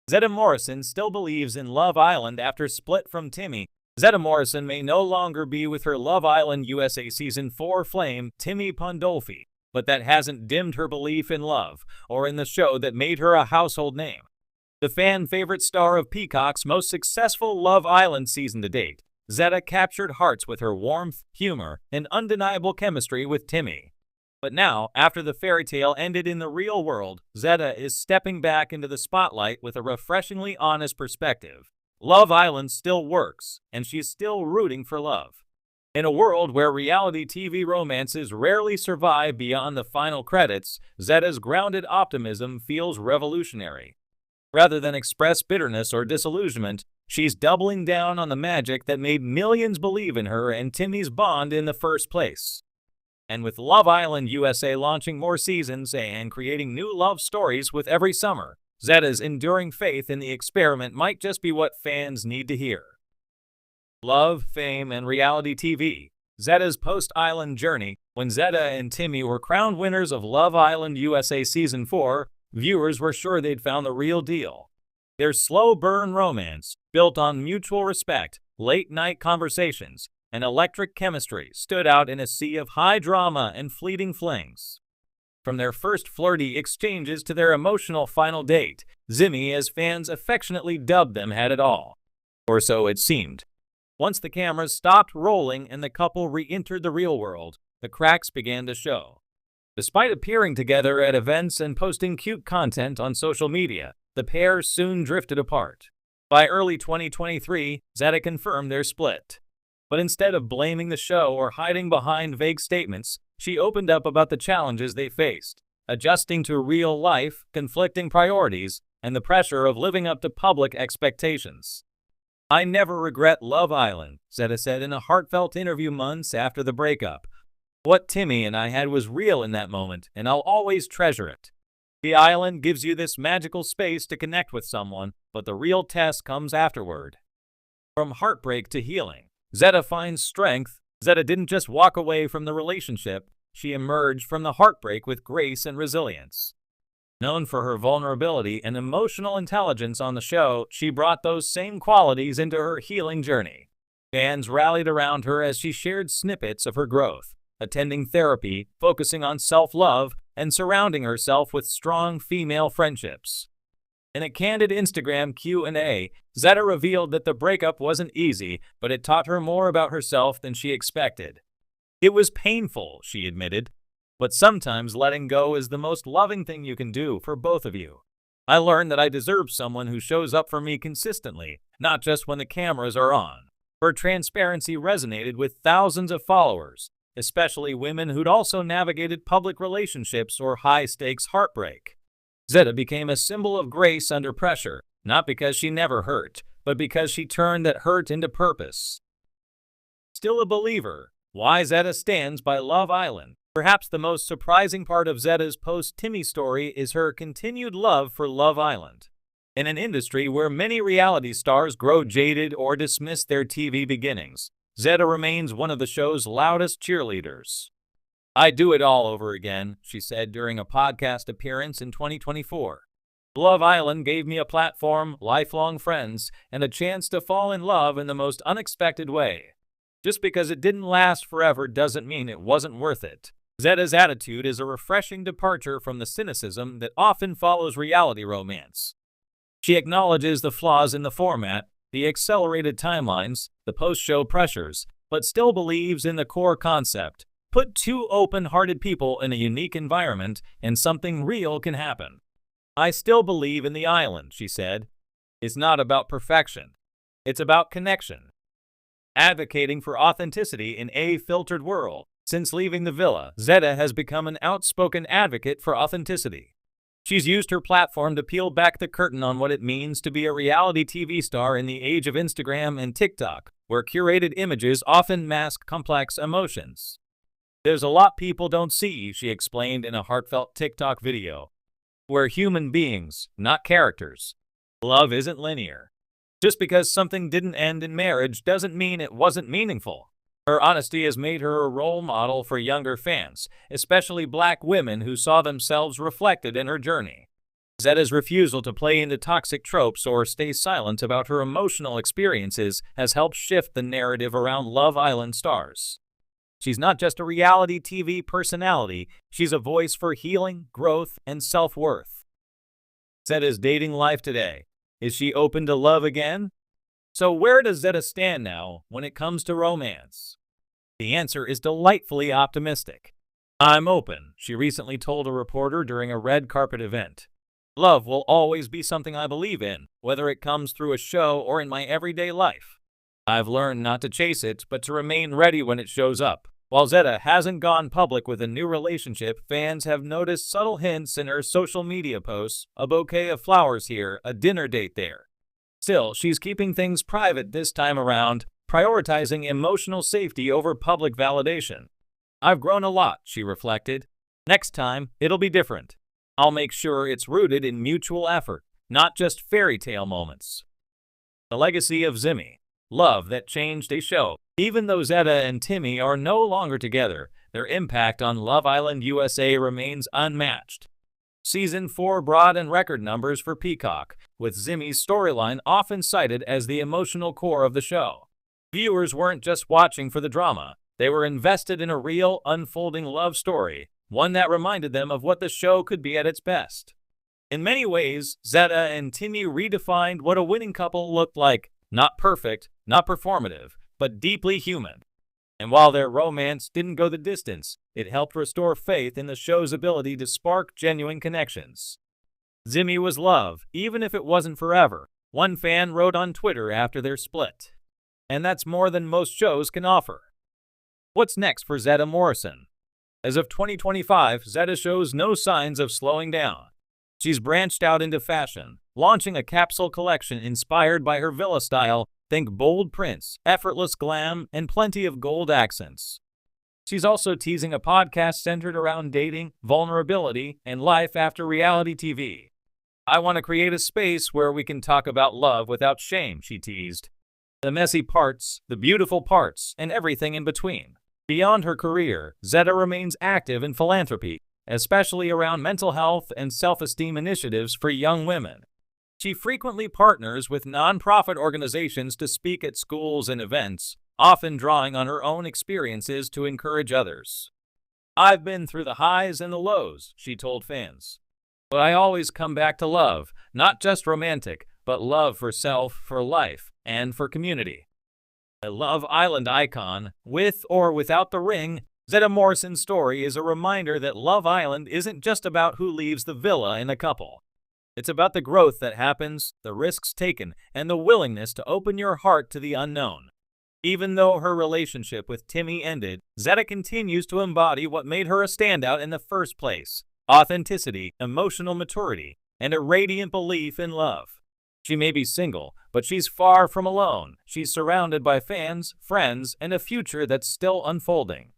Zeta Morrison still believes in Love Island after split from Timmy. Zeta Morrison may no longer be with her Love Island USA Season 4 flame, Timmy Pandolfi, but that hasn't dimmed her belief in love, or in the show that made her a household name. The fan-favorite star of Peacock's most successful Love Island season to date, Zeta captured hearts with her warmth, humor, and undeniable chemistry with Timmy. But now, after the fairy tale ended in the real world, Zeta is stepping back into the spotlight with a refreshingly honest perspective. Love Island still works, and she's still rooting for love. In a world where reality TV romances rarely survive beyond the final credits, Zeta's grounded optimism feels revolutionary. Rather than express bitterness or disillusionment, she's doubling down on the magic that made millions believe in her and Timmy's bond in the first place. And with Love Island USA launching more seasons and creating new love stories with every summer, Zeta's enduring faith in the experiment might just be what fans need to hear. Love, fame, and reality TV. Zeta's post-Island journey. When Zeta and Timmy were crowned winners of Love Island USA Season 4, viewers were sure they'd found the real deal. Their slow-burn romance, built on mutual respect, late-night conversations, and electric chemistry, stood out in a sea of high drama and fleeting flings. From their first flirty exchanges to their emotional final date, Zimmy, as fans affectionately dubbed them, had it all. Or so it seemed. Once the cameras stopped rolling and the couple re-entered the real world, the cracks began to show. Despite appearing together at events and posting cute content on social media, the pair soon drifted apart. By early 2023, Zeta confirmed their split. But instead of blaming the show or hiding behind vague statements, she opened up about the challenges they faced, adjusting to real life, conflicting priorities, and the pressure of living up to public expectations. "I never regret Love Island," Zeta said in a heartfelt interview months after the breakup. "What Timmy and I had was real in that moment, and I'll always treasure it. The island gives you this magical space to connect with someone, but the real test comes afterward." From heartbreak to healing, Zeta finds strength. Zeta didn't just walk away from the relationship, she emerged from the heartbreak with grace and resilience. Known for her vulnerability and emotional intelligence on the show, she brought those same qualities into her healing journey. Fans rallied around her as she shared snippets of her growth, attending therapy, focusing on self-love, and surrounding herself with strong female friendships. In a candid Instagram Q&A, Zeta revealed that the breakup wasn't easy, but it taught her more about herself than she expected. "It was painful," she admitted, "but sometimes letting go is the most loving thing you can do for both of you. I learned that I deserve someone who shows up for me consistently, not just when the cameras are on." Her transparency resonated with thousands of followers, especially women who'd also navigated public relationships or high-stakes heartbreak. Zeta became a symbol of grace under pressure, not because she never hurt, but because she turned that hurt into purpose. Still a believer, why Zeta stands by Love Island. Perhaps the most surprising part of Zeta's post-Timmy story is her continued love for Love Island. In an industry where many reality stars grow jaded or dismiss their TV beginnings, Zeta remains one of the show's loudest cheerleaders. "I do it all over again," she said during a podcast appearance in 2024. "Love Island gave me a platform, lifelong friends, and a chance to fall in love in the most unexpected way. Just because it didn't last forever doesn't mean it wasn't worth it." Zeta's attitude is a refreshing departure from the cynicism that often follows reality romance. She acknowledges the flaws in the format, the accelerated timelines, the post-show pressures, but still believes in the core concept. Put two open-hearted people in a unique environment, and something real can happen. "I still believe in the island," she said. "It's not about perfection. It's about connection." Advocating for authenticity in a filtered world. Since leaving the villa, Zeta has become an outspoken advocate for authenticity. She's used her platform to peel back the curtain on what it means to be a reality TV star in the age of Instagram and TikTok, where curated images often mask complex emotions. "There's a lot people don't see," she explained in a heartfelt TikTok video. "We're human beings, not characters. Love isn't linear. Just because something didn't end in marriage doesn't mean it wasn't meaningful." Her honesty has made her a role model for younger fans, especially Black women who saw themselves reflected in her journey. Zeta's refusal to play into toxic tropes or stay silent about her emotional experiences has helped shift the narrative around Love Island stars. She's not just a reality TV personality, she's a voice for healing, growth, and self-worth. Zeta's dating life today. Is she open to love again? So where does Zeta stand now when it comes to romance? The answer is delightfully optimistic. "I'm open," she recently told a reporter during a red carpet event. "Love will always be something I believe in, whether it comes through a show or in my everyday life. I've learned not to chase it, but to remain ready when it shows up." While Zeta hasn't gone public with a new relationship, fans have noticed subtle hints in her social media posts, a bouquet of flowers here, a dinner date there. Still, she's keeping things private this time around, prioritizing emotional safety over public validation. "I've grown a lot," she reflected. "Next time, it'll be different. I'll make sure it's rooted in mutual effort, not just fairy tale moments." The legacy of Zimmy. Love that changed a show. Even though Zeta and Timmy are no longer together, their impact on Love Island USA remains unmatched. Season 4 brought in record numbers for Peacock, with Zimmy's storyline often cited as the emotional core of the show. Viewers weren't just watching for the drama, they were invested in a real, unfolding love story, one that reminded them of what the show could be at its best. In many ways, Zeta and Timmy redefined what a winning couple looked like. Not perfect, not performative, but deeply human. And while their romance didn't go the distance, it helped restore faith in the show's ability to spark genuine connections. "Zimmy was love, even if it wasn't forever," one fan wrote on Twitter after their split. And that's more than most shows can offer. What's next for Zeta Morrison? As of 2025, Zeta shows no signs of slowing down. She's branched out into fashion, launching a capsule collection inspired by her villa style. Think bold prints, effortless glam, and plenty of gold accents. She's also teasing a podcast centered around dating, vulnerability, and life after reality TV. "I want to create a space where we can talk about love without shame," she teased. "The messy parts, the beautiful parts, and everything in between." Beyond her career, Zeta remains active in philanthropy, especially around mental health and self-esteem initiatives for young women. She frequently partners with nonprofit organizations to speak at schools and events, often drawing on her own experiences to encourage others. "I've been through the highs and the lows," she told fans. "But I always come back to love, not just romantic, but love for self, for life, and for community." A Love Island icon, with or without the ring, Zeta Morrison's story is a reminder that Love Island isn't just about who leaves the villa in a couple. It's about the growth that happens, the risks taken, and the willingness to open your heart to the unknown. Even though her relationship with Timmy ended, Zeta continues to embody what made her a standout in the first place: authenticity, emotional maturity, and a radiant belief in love. She may be single, but she's far from alone. She's surrounded by fans, friends, and a future that's still unfolding.